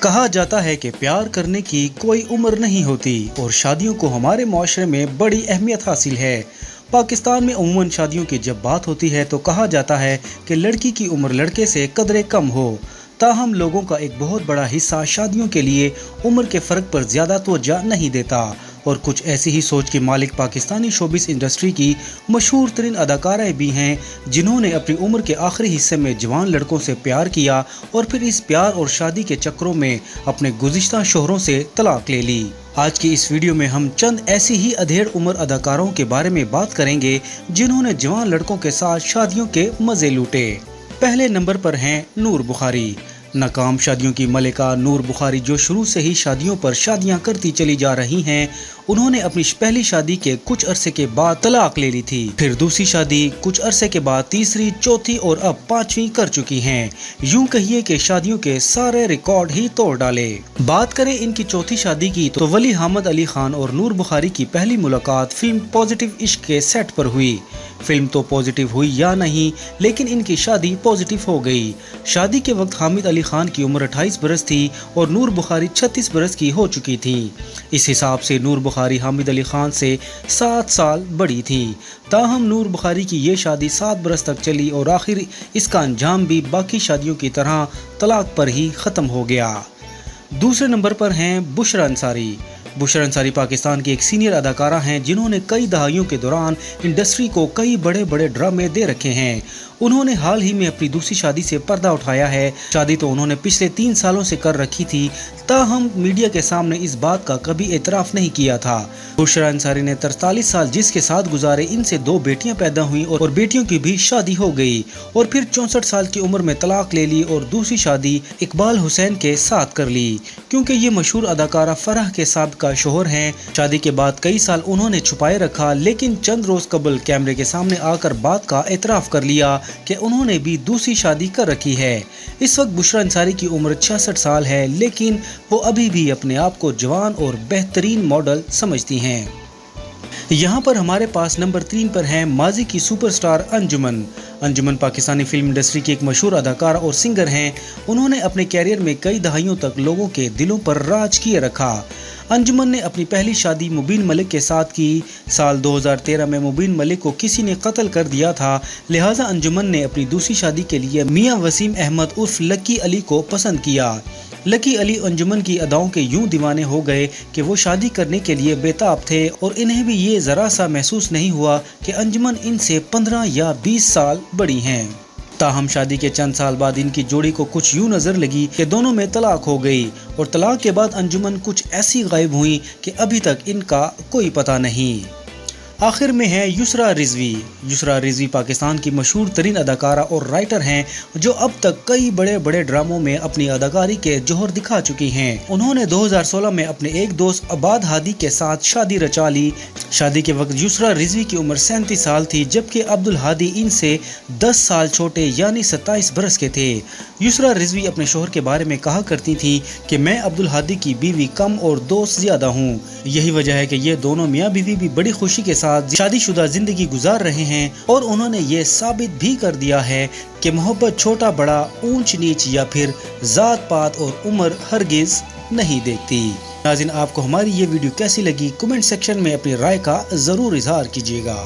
کہا جاتا ہے کہ پیار کرنے کی کوئی عمر نہیں ہوتی اور شادیوں کو ہمارے معاشرے میں بڑی اہمیت حاصل ہے۔ پاکستان میں عموماً شادیوں کی جب بات ہوتی ہے تو کہا جاتا ہے کہ لڑکی کی عمر لڑکے سے قدرے کم ہو، تاہم لوگوں کا ایک بہت بڑا حصہ شادیوں کے لیے عمر کے فرق پر زیادہ توجہ نہیں دیتا، اور کچھ ایسی ہی سوچ کے مالک پاکستانی شوبز انڈسٹری کی مشہور ترین اداکارائیں بھی ہیں، جنہوں نے اپنی عمر کے آخری حصے میں جوان لڑکوں سے پیار کیا اور پھر اس پیار اور شادی کے چکروں میں اپنے گزشتہ شوہروں سے طلاق لے لی۔ آج کی اس ویڈیو میں ہم چند ایسی ہی ادھیڑ عمر اداکاروں کے بارے میں بات کریں گے جنہوں نے جوان لڑکوں کے ساتھ شادیوں کے مزے لوٹے۔ پہلے نمبر پر ہیں نور بخاری۔ ناکام شادیوں کی ملکہ نور بخاری، جو شروع سے ہی شادیوں پر شادیاں کرتی چلی جا رہی ہیں، انہوں نے اپنی پہلی شادی کے کچھ عرصے کے بعد طلاق لے لی تھی، پھر دوسری شادی، کچھ عرصے کے بعد تیسری، چوتھی اور اب پانچویں کر چکی ہیں۔ یوں کہیے کہ شادیوں کے سارے ریکارڈ ہی توڑ ڈالے۔ بات کریں ان کی چوتھی شادی کی تو ولی حامد علی خان اور نور بخاری کی پہلی ملاقات فلم پازیٹیو عشق کے سیٹ پر ہوئی۔ فلم تو پازیٹیو ہوئی یا نہیں، لیکن ان کی شادی پازیٹیو ہو گئی۔ شادی کے وقت حامد علی خان کی عمر 28 برس تھی اور نور بخاری 36 برس کی ہو چکی تھی۔ اس حساب سے نور بخاری حامد علی خان سے 7 سال بڑی تھی، تاہم نور بخاری کی یہ شادی 7 برس تک چلی اور آخر اس کا انجام بھی باقی شادیوں کی طرح طلاق پر ہی ختم ہو گیا۔ دوسرے نمبر پر ہیں بشرا انصاری۔ بشرا انصاری پاکستان کی ایک سینئر اداکارہ ہیں جنہوں نے کئی دہائیوں کے دوران انڈسٹری کو کئی بڑے بڑے ڈرامے دے رکھے ہیں۔ انہوں نے حال ہی میں اپنی دوسری شادی سے پردہ اٹھایا ہے۔ شادی تو انہوں نے پچھلے 3 سالوں سے کر رکھی تھی، تاہم میڈیا کے سامنے اس بات کا کبھی اعتراف نہیں کیا تھا۔ بشرا انصاری نے 43 سال جس کے ساتھ گزارے، ان سے 2 بیٹیاں پیدا ہوئیں اور بیٹیوں کی بھی شادی ہو گئی، اور پھر 64 سال کی عمر میں طلاق لے لی اور دوسری شادی اقبال حسین کے ساتھ کر لی، کیونکہ یہ مشہور اداکارہ فرح کے سابقہ شوہر ہیں۔ شادی کے بعد کئی سال انہوں نے چھپائے رکھا، لیکن چند روز قبل کیمرے کے سامنے آ کر بات کا اعتراف کر لیا کہ انہوں نے بھی دوسری شادی کر رکھی ہے۔ اس وقت بشرا انصاری کی عمر 66 سال ہے، لیکن وہ ابھی بھی اپنے آپ کو جوان اور بہترین ماڈل سمجھتی ہیں۔ یہاں پر ہمارے پاس نمبر 3 پر ہیں ماضی کی سپر سٹار انجمن۔ انجمن پاکستانی فلم انڈسٹری کی ایک مشہور اداکارہ اور سنگر ہیں۔ انہوں نے اپنے کیریئر میں کئی دہائیوں تک لوگوں کے دلوں پر راج کیے رکھا۔ انجمن نے اپنی پہلی شادی مبین ملک کے ساتھ کی۔ سال 2013 میں مبین ملک کو کسی نے قتل کر دیا تھا، لہٰذا انجمن نے اپنی دوسری شادی کے لیے میاں وسیم احمد عرف لکی علی کو پسند کیا۔ لکی علی انجمن کی اداؤں کے یوں دیوانے ہو گئے کہ وہ شادی کرنے کے لیے بے تاب تھے، اور انہیں بھی یہ ذرا سا محسوس نہیں ہوا کہ انجمن ان سے 15 یا 20 سال بڑی ہیں۔ تاہم شادی کے چند سال بعد ان کی جوڑی کو کچھ یوں نظر لگی کہ دونوں میں طلاق ہو گئی، اور طلاق کے بعد انجمن کچھ ایسی غائب ہوئی کہ ابھی تک ان کا کوئی پتہ نہیں۔ آخر میں ہے یسریٰ رضوی۔ یسریٰ رضوی پاکستان کی مشہور ترین اداکارہ اور رائٹر ہیں، جو اب تک کئی بڑے بڑے ڈراموں میں اپنی اداکاری کے جوہر دکھا چکی ہیں۔ انہوں نے 2016 میں اپنے ایک دوست عباد ہادی کے ساتھ شادی رچا لی۔ شادی کے وقت یسریٰ رضوی کی عمر 37 سال تھی، جبکہ عبد الہادی ان سے 10 سال چھوٹے یعنی 27 برس کے تھے۔ یسریٰ رضوی اپنے شوہر کے بارے میں کہا کرتی تھی کہ میں عبد الہادی کی بیوی کم اور دوست زیادہ ہوں۔ یہی وجہ ہے کہ یہ دونوں میاں بیوی بھی بڑی خوشی کے ساتھ شادی شدہ زندگی گزار رہے ہیں، اور انہوں نے یہ ثابت بھی کر دیا ہے کہ محبت چھوٹا بڑا، اونچ نیچ یا پھر ذات پات اور عمر ہرگز نہیں دیکھتی۔ ناظرین، آپ کو ہماری یہ ویڈیو کیسی لگی؟ کمنٹ سیکشن میں اپنی رائے کا ضرور اظہار کیجیے گا۔